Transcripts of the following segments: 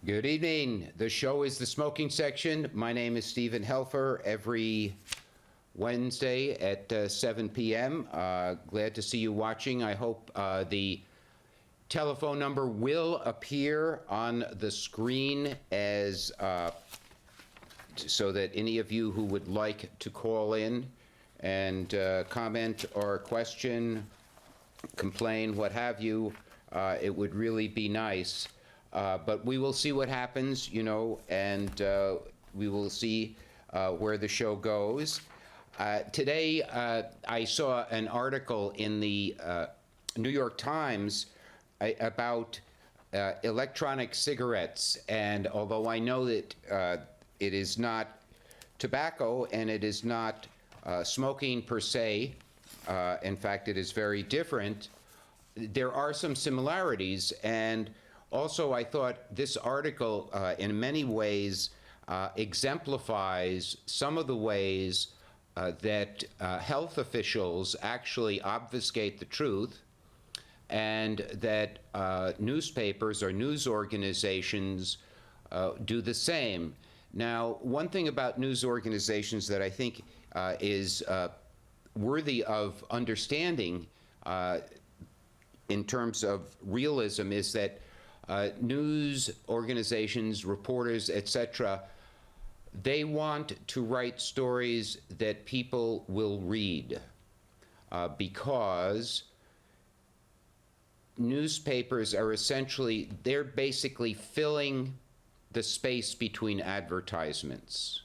Good evening. The show is The Smoking Section. My name is Stephen Helfer. Every Wednesday at 7 p.m. Glad to see you watching. I hope the telephone number will appear on the screen as so that any of you who would like to call in and comment or question, complain, what have you, it would really be nice. But we will see what happens, and we will see where the show goes. Today, I saw an article in the New York Times about electronic cigarettes, and although I know that it is not tobacco and it is not smoking per se, in fact, it is very different, there are some similarities. And also, I thought this article, in many ways, exemplifies some of the ways that health officials actually obfuscate the truth, and that newspapers or news organizations do the same. Now, one thing about news organizations that I think is worthy of understanding in terms of realism is that news organizations, reporters, etc., they want to write stories that people will read because newspapers are essentially, they're basically filling the space between advertisements.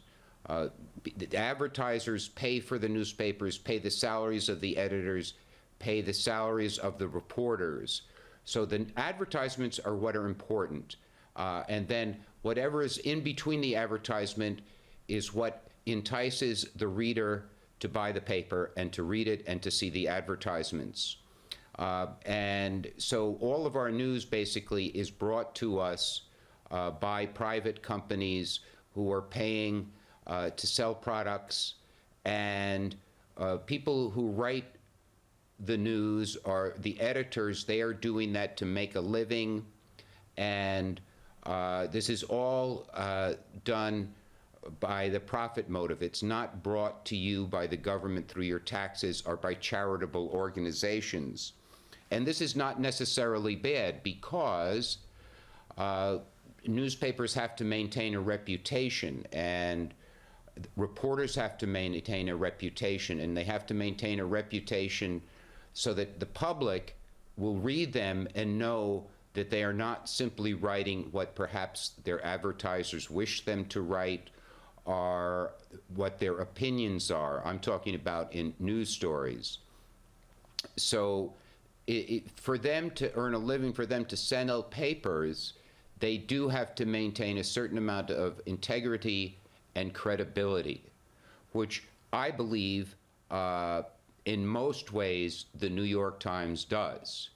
The advertisers pay for the newspapers, pay the salaries of the editors, pay the salaries of the reporters. So the advertisements are what are important. And then whatever is in between the advertisement is what entices the reader to buy the paper and to read it and to see the advertisements. And so all of our news basically is brought to us by private companies who are paying to sell products, and people who write the news are the editors. They are doing that to make a living, and this is all done by the profit motive. It's not brought to you by the government through your taxes or by charitable organizations. And this is not necessarily bad, because newspapers have to maintain a reputation, and reporters have to maintain a reputation, and they have to maintain a reputation so that the public will read them and know that they are not simply writing what perhaps their advertisers wish them to write or what their opinions are. I'm talking about in news stories. So for them to earn a living, for them to send out papers, they do have to maintain a certain amount of integrity and credibility, which I believe in most ways the New York Times does.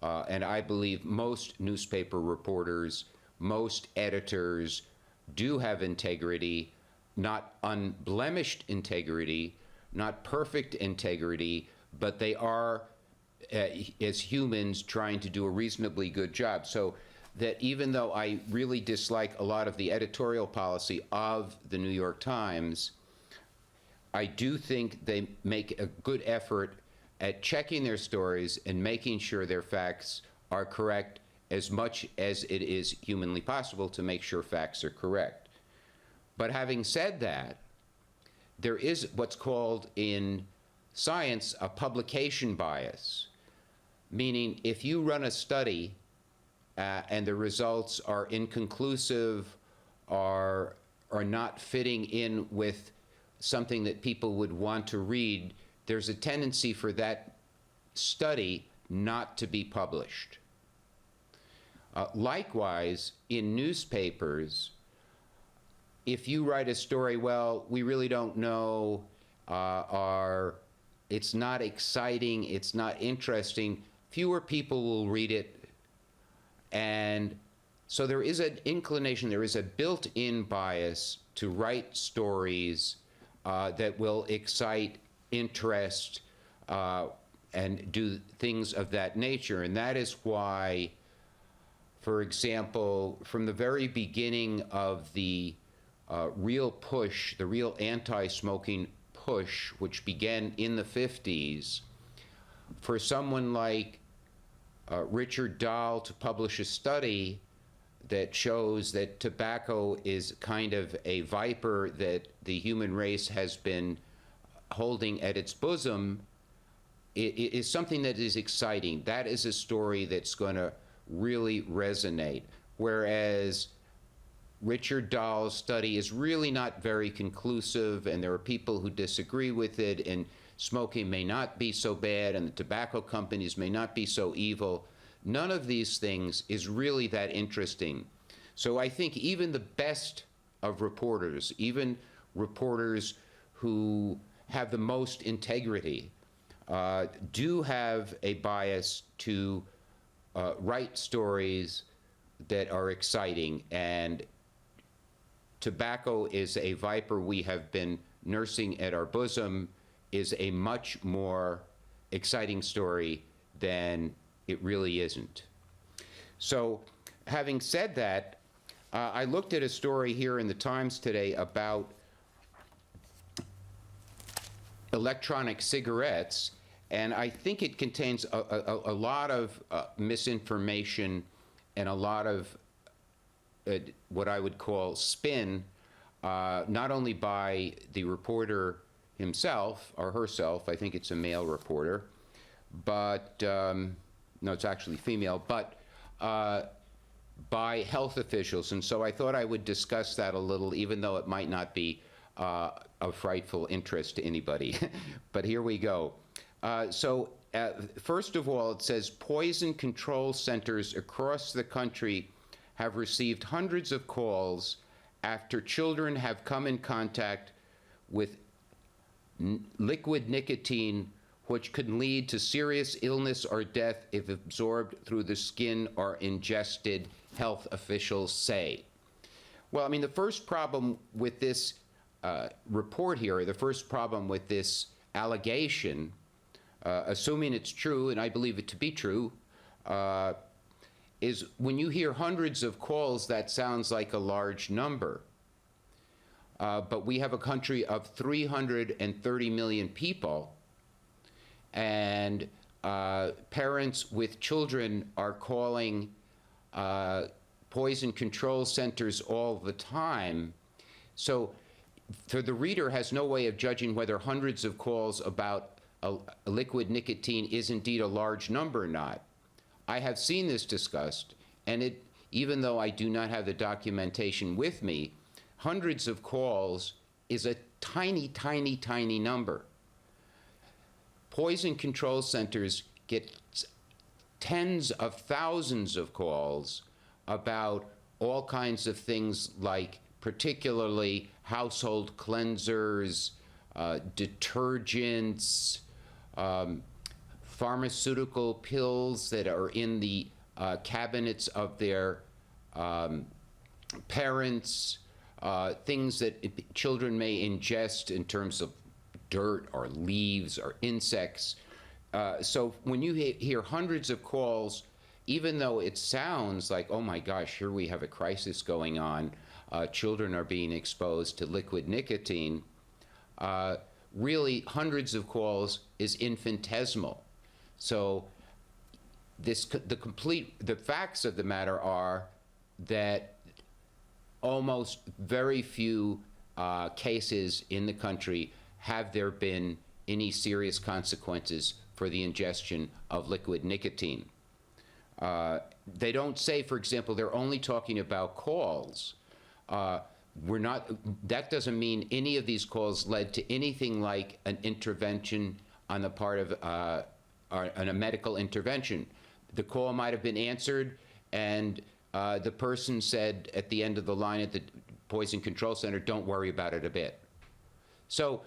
And I believe most newspaper reporters, most editors do have integrity, not unblemished integrity, not perfect integrity, but they are, as humans, trying to do a reasonably good job. So that even though I really dislike a lot of the editorial policy of the New York Times, I do think they make a good effort at checking their stories and making sure their facts are correct as much as it is humanly possible to make sure facts are correct. But having said that, there is what's called in science a publication bias, meaning if you run a study and the results are inconclusive or are not fitting in with something that people would want to read, there's a tendency for that study not to be published. Likewise, in newspapers, if you write a story, well, we really don't know, or it's not exciting, it's not interesting, fewer people will read it. And so there is an inclination, there is a built-in bias to write stories that will excite interest and do things of that nature. And that is why, For example, from the very beginning of the real push, the real anti-smoking push, which began in the 50s, for someone like Richard Dahl to publish a study that shows that tobacco is kind of a viper that the human race has been holding at its bosom, it is something that is exciting. That is a story that's going to really resonate. Whereas Richard Dahl's study is really not very conclusive, and there are people who disagree with it, and smoking may not be so bad, and the tobacco companies may not be so evil. None of these things is really that interesting. So I think even the best of reporters, even reporters who have the most integrity, do have a bias to write stories that are exciting. And tobacco is a viper we have been nursing at our bosom, is a much more exciting story than it really isn't. So having said that, I looked at a story here in the Times today about electronic cigarettes, and I think it contains a lot of misinformation and a lot of what I would call spin, not only by the reporter himself or herself, I think it's a male reporter, but no, it's actually female, but by health officials. And so I thought I would discuss that a little, even though it might not be of frightful interest to anybody. But here we go. First of all, it says poison control centers across the country have received hundreds of calls after children have come in contact with liquid nicotine, which could lead to serious illness or death if absorbed through the skin or ingested, health officials say. Well, I mean, the first problem with this report here, the first problem with this allegation, assuming it's true, and I believe it to be true, is when you hear hundreds of calls, that sounds like a large number. But we have a country of 330 million people, and parents with children are calling poison control centers all the time. So the reader has no way of judging whether hundreds of calls about a liquid nicotine is indeed a large number or not. I have seen this discussed, and even though I do not have the documentation with me, hundreds of calls is a tiny, tiny, tiny number. Poison control centers get tens of thousands of calls about all kinds of things, like particularly household cleansers, detergents, pharmaceutical pills that are in the cabinets of their parents, things that children may ingest in terms of dirt or leaves or insects. So when you hear hundreds of calls, even though it sounds like, oh my gosh, here we have a crisis going on, children are being exposed to liquid nicotine, really hundreds of calls is infinitesimal. So the facts of the matter are that almost very few cases in the country have there been any serious consequences for the ingestion of liquid nicotine. They don't say, for example, they're only talking about calls. That doesn't mean any of these calls led to anything like an intervention on the part of a medical intervention. The call might have been answered, and the person said at the end of the line at the Poison Control Center, don't worry about it a bit. So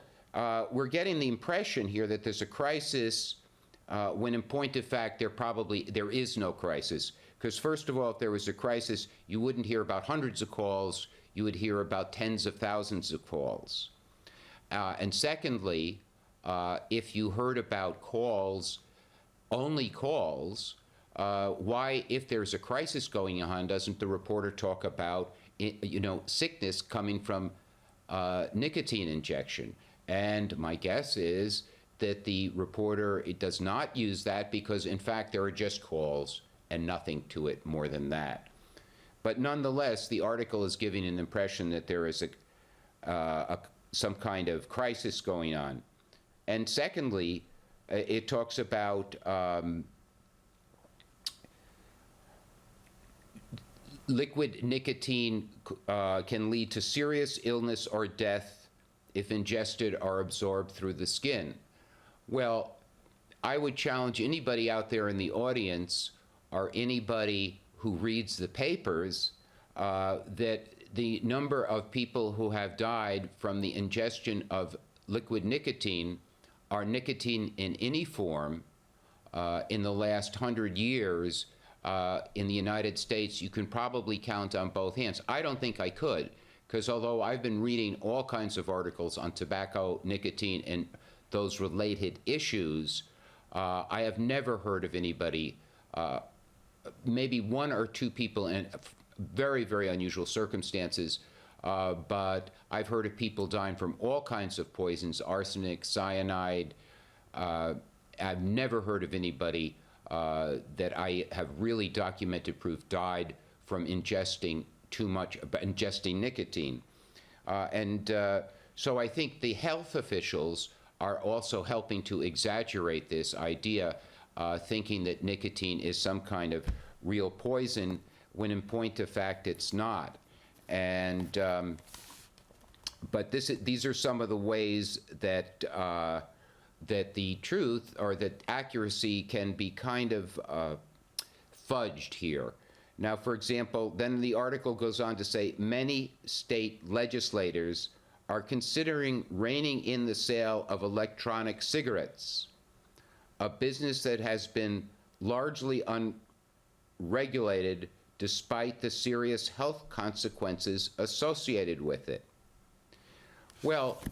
we're getting the impression here that there's a crisis, when in point of fact there is no crisis. Because first of all, if there was a crisis, you wouldn't hear about hundreds of calls, you would hear about tens of thousands of calls. And secondly, if you heard about calls, only calls, why, if there's a crisis going on, doesn't the reporter talk about, sickness coming from nicotine injection? And my guess is that the reporter, it does not use that because, in fact, there are just calls and nothing to it more than that. But nonetheless, the article is giving an impression that there is some kind of crisis going on. And secondly, it talks about liquid nicotine can lead to serious illness or death if ingested or absorbed through the skin. Well, I would challenge anybody out there in the audience or anybody who reads the papers that the number of people who have died from the ingestion of liquid nicotine or nicotine in any form in the last 100 years in the United States, you can probably count on both hands. I don't think I could, because although I've been reading all kinds of articles on tobacco, nicotine, and those related issues, I have never heard of anybody, maybe one or two people in very, very unusual circumstances, but I've heard of people dying from all kinds of poisons, arsenic, cyanide. I've never heard of anybody that I have really documented proof died from ingesting too much, ingesting nicotine. So I think the health officials are also helping to exaggerate this idea, thinking that nicotine is some kind of real poison, when in point of fact it's not. And but these are some of the ways that that the truth or that accuracy can be kind of fudged here. Now, for example, then the article goes on to say many state legislators are considering reining in the sale of electronic cigarettes, a business that has been largely unregulated despite the serious health consequences associated with it. Well,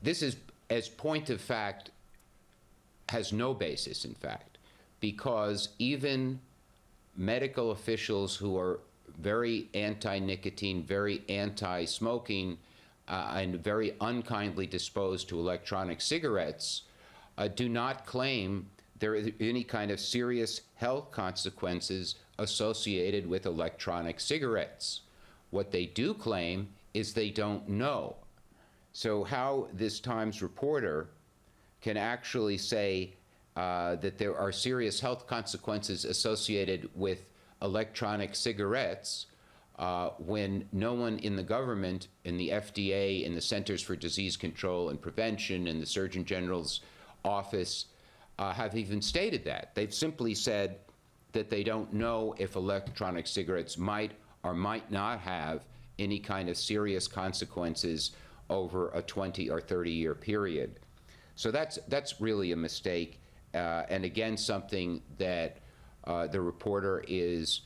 this is, as point of fact, has no basis, in fact, because even medical officials who are very anti-nicotine, very anti-smoking, and very unkindly disposed to electronic cigarettes, do not claim there is any kind of serious health consequences associated with electronic cigarettes. What they do claim is they don't know. So how this Times reporter can actually say that there are serious health consequences associated with electronic cigarettes when no one in the government, in the FDA, in the Centers for Disease Control and Prevention, in the Surgeon General's office, have even stated that. They've simply said that they don't know if electronic cigarettes might or might not have any kind of serious consequences over a 20 or 30-year period. So that's really a mistake, and again, something that the reporter is,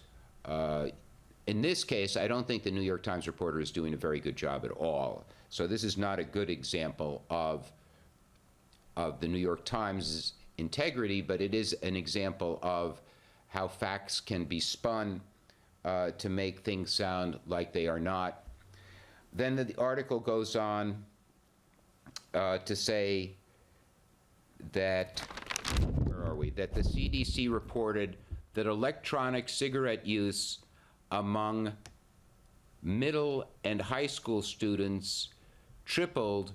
in this case, I don't think the New York Times reporter is doing a very good job at all. So this is not a good example of the New York Times' integrity, but it is an example of how facts can be spun to make things sound like they are not. Then the article goes on to say that, where are we? That the CDC reported that electronic cigarette use among middle and high school students tripled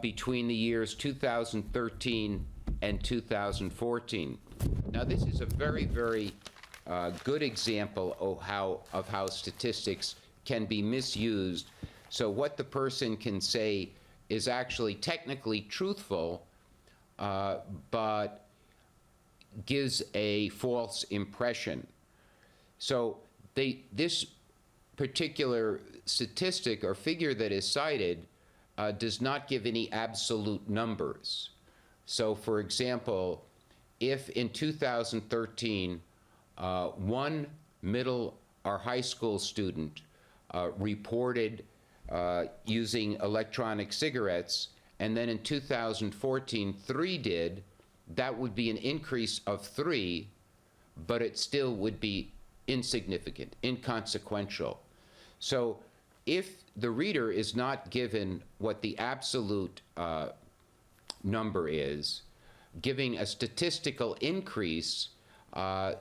between the years 2013 and 2014. Now, this is a very, very good example of how statistics can be misused. So what the person can say is actually technically truthful, but gives a false impression. So this particular statistic or figure that is cited does not give any absolute numbers. So, for example, if in 2013 one middle or high school student reported using electronic cigarettes, and then in 2014 3 did, that would be an increase of 3 but it still would be insignificant, inconsequential. So if the reader is not given what the absolute number is, giving a statistical increase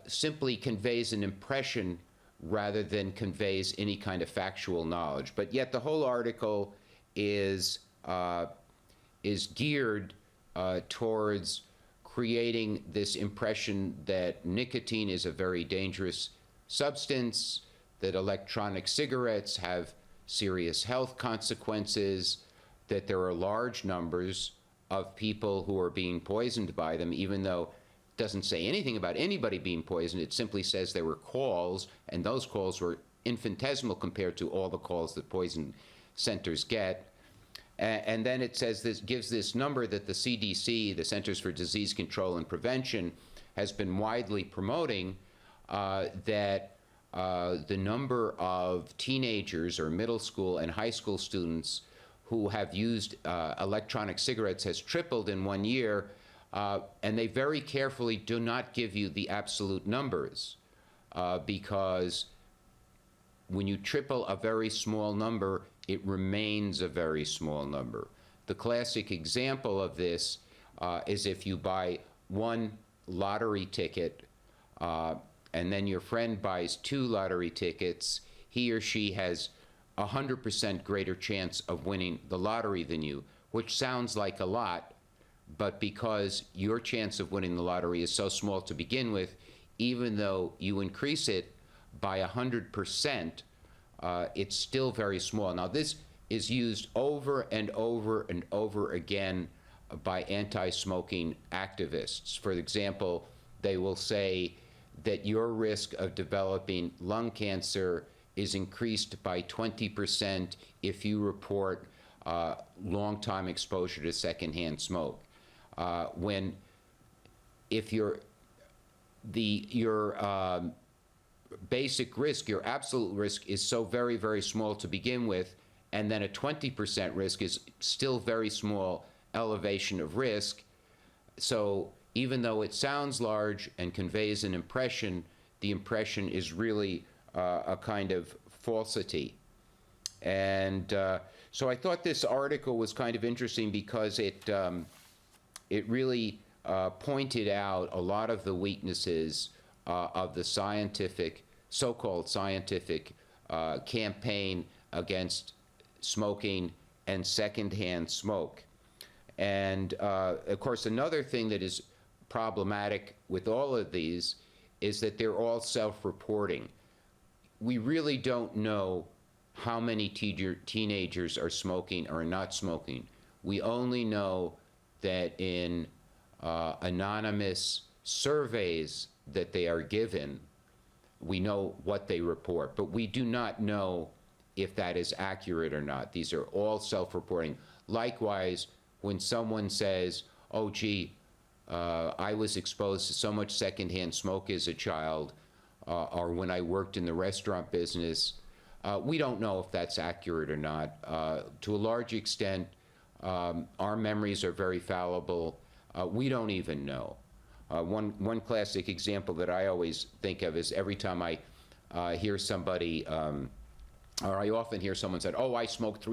simply conveys an impression rather than conveys any kind of factual knowledge. But yet the whole article is geared towards creating this impression that nicotine is a very dangerous substance, that electronic cigarettes have serious health consequences, that there are large numbers of people who are being poisoned by them, even though it doesn't say anything about anybody being poisoned. It simply says there were calls, and those calls were infinitesimal compared to all the calls that poison centers get. And then it says this, gives this number that the CDC, the Centers for Disease Control and Prevention, has been widely promoting, that the number of teenagers or middle school and high school students who have used electronic cigarettes has tripled in 1 year, and they very carefully do not give you the absolute numbers, because when you triple a very small number, it remains a very small number. The classic example of this is if you buy one lottery ticket and then your friend buys 2 lottery tickets, he or she has 100% greater chance of winning the lottery than you, which sounds like a lot, but because your chance of winning the lottery is so small to begin with, even though you increase it by 100%, it's still very small. Now, this is used over and over and over again by anti-smoking activists. For example, they will say that your risk of developing lung cancer is increased by 20% if you report long-time exposure to secondhand smoke. If your basic risk, your absolute risk, is so very, very small to begin with, and then a 20% risk is still very small elevation of risk. So even though it sounds large and conveys an impression, the impression is really a kind of falsity. And so I thought this article was kind of interesting because it really pointed out a lot of the weaknesses of the scientific, so-called scientific campaign against smoking and secondhand smoke. And of course, another thing that is problematic with all of these is that they're all self-reporting. We really don't know how many teenagers are smoking or not smoking. We only know that in anonymous surveys that they are given, we know what they report, but we do not know if that is accurate or not. These are all self-reporting. Likewise, when someone says, oh, gee, I was exposed to so much secondhand smoke as a child, or when I worked in the restaurant business, we don't know if that's accurate or not. To a large extent, our memories are very fallible. We don't even know. One classic example that I always think of is every time I hear somebody, or I often hear someone say, oh, I smoke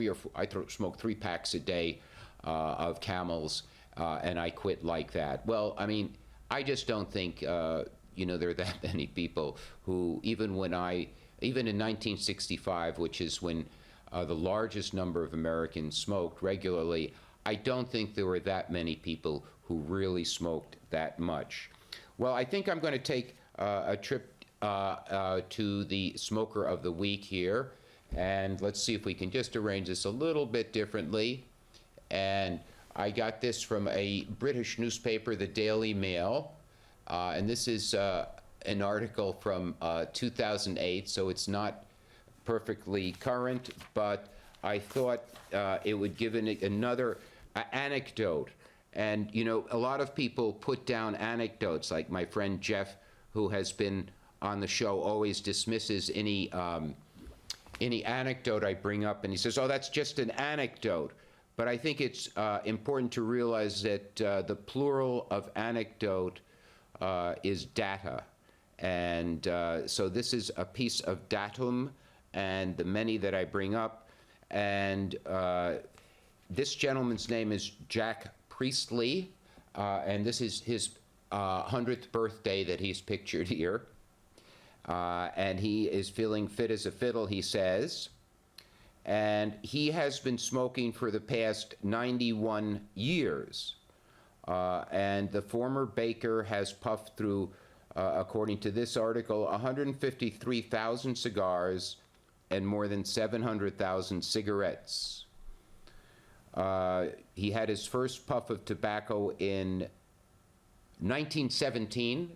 smoke 3 packs a day of Camels, and I quit like that. Well, I mean, I just don't think there are that many people who, even in 1965, which is when the largest number of Americans smoked regularly, I don't think there were that many people who really smoked that much. Well, I think I'm going to take a trip to the Smoker of the Week here, and let's see if we can just arrange this a little bit differently. And I got this from a British newspaper, the Daily Mail, and this is an article from 2008, so it's not perfectly current, but I thought it would give another anecdote. And, a lot of people put down anecdotes, like my friend Jeff, who has been on the show, always dismisses any anecdote I bring up, and he says, oh, that's just an anecdote. But I think it's important to realize that the plural of anecdote is data. And so this is a piece of datum, and the many that I bring up. And this gentleman's name is Jack Priestley, and this is his 100th birthday that he's pictured here. And he is feeling fit as a fiddle, he says. And he has been smoking for the past 91 years. And the former baker has puffed through, according to this article, 153,000 cigars and more than 700,000 cigarettes. He had his first puff of tobacco in 1917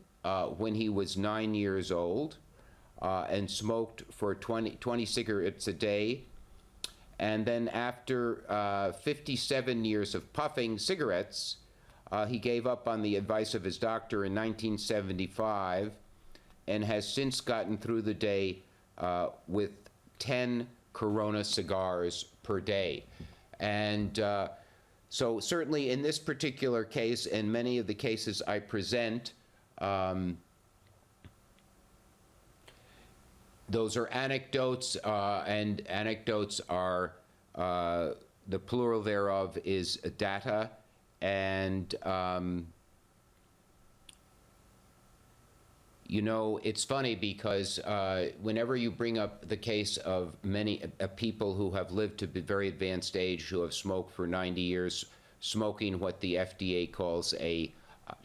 when he was 9 years old, and smoked for 20 cigarettes a day. And then after 57 years of puffing cigarettes, he gave up on the advice of his doctor in 1975 and has since gotten through the day with 10 Corona cigars per day. And so certainly in this particular case and many of the cases I present, those are anecdotes, and anecdotes are, the plural thereof is data. And, you know, it's funny because whenever you bring up the case of many people who have lived to be very advanced age, who have smoked for 90 years, smoking what the FDA calls a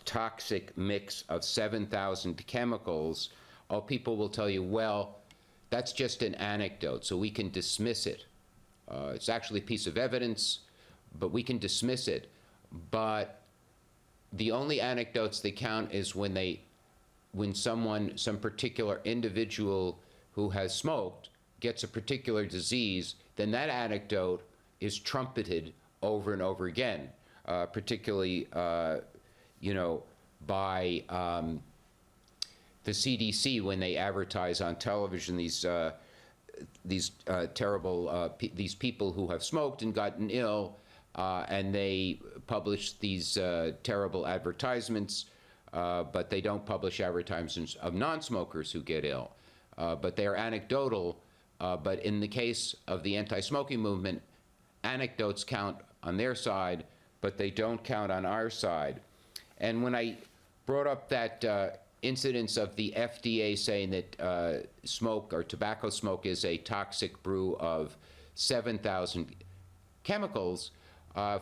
toxic mix of 7,000 chemicals, all people will tell you, well, that's just an anecdote, so we can dismiss it. It's actually a piece of evidence, but we can dismiss it. But the only anecdotes that count is when some particular individual who has smoked gets a particular disease, then that anecdote is trumpeted over and over again, particularly, you know, by the CDC when they advertise on television these terrible these people who have smoked and gotten ill, and they publish these terrible advertisements, but they don't publish advertisements of non-smokers who get ill. But they are anecdotal, but in the case of the anti-smoking movement, anecdotes count on their side, but they don't count on our side. And when I brought up that incidence of the FDA saying that smoke or tobacco smoke is a toxic brew of 7,000 chemicals,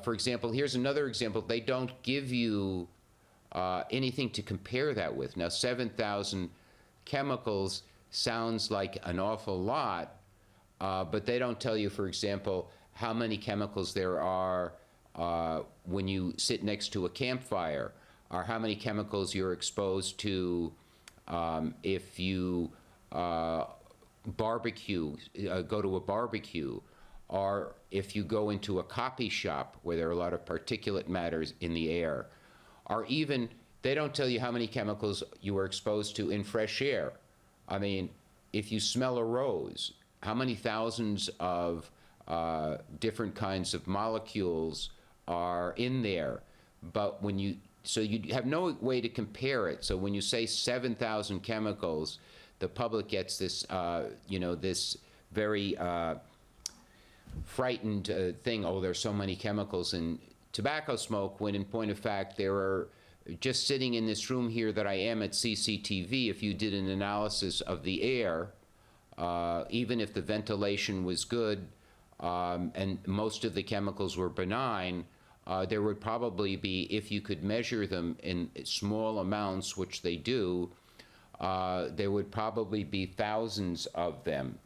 for example, here's another example. They don't give you anything to compare that with. Now, 7,000 chemicals sounds like an awful lot, but they don't tell you, for example, how many chemicals there are when you sit next to a campfire, or how many chemicals you're exposed to if you barbecue, go to a barbecue, or if you go into a coffee shop where there are a lot of particulate matters in the air, or even, they don't tell you how many chemicals you are exposed to in fresh air. I mean, if you smell a rose, how many thousands of different kinds of molecules are in there? But when you, so you have no way to compare it. So when you say 7,000 chemicals, the public gets this, you know, this very frightened thing, oh, there's so many chemicals in tobacco smoke, when in point of fact, there are, just sitting in this room here that I am at CCTV, if you did an analysis of the air, even if the ventilation was good and most of the chemicals were benign, there would probably be, if you could measure them in small amounts, which they do, there would probably be thousands of them.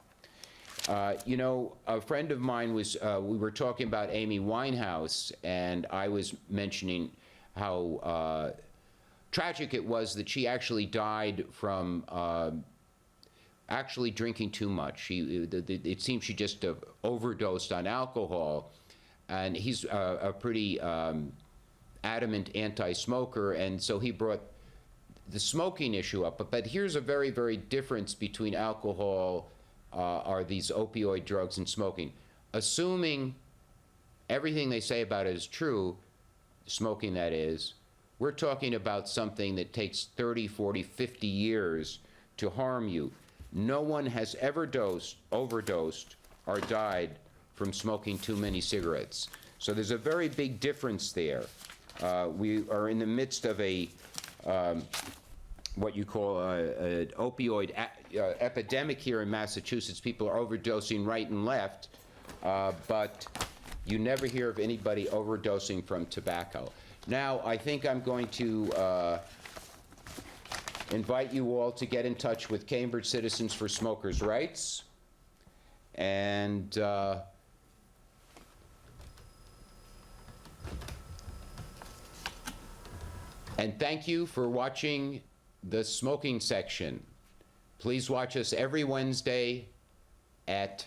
You know, a friend of mine was, we were talking about Amy Winehouse, and I was mentioning how tragic it was that she actually died from actually drinking too much. It seems she just overdosed on alcohol, and he's a pretty adamant anti-smoker, and so he brought the smoking issue up. But here's a very, very difference between alcohol or these opioid drugs and smoking. Assuming everything they say about it is true, smoking that is, We're talking about something that takes 30, 40, 50 years to harm you. No one has ever overdosed, or died from smoking too many cigarettes. So there's a very big difference there. We are in the midst of what you call an opioid epidemic here in Massachusetts. People are overdosing right and left, but you never hear of anybody overdosing from tobacco. Now, I think I'm going to invite you all to get in touch with Cambridge Citizens for Smokers' Rights. And thank you for watching the smoking section. Please watch us every Wednesday at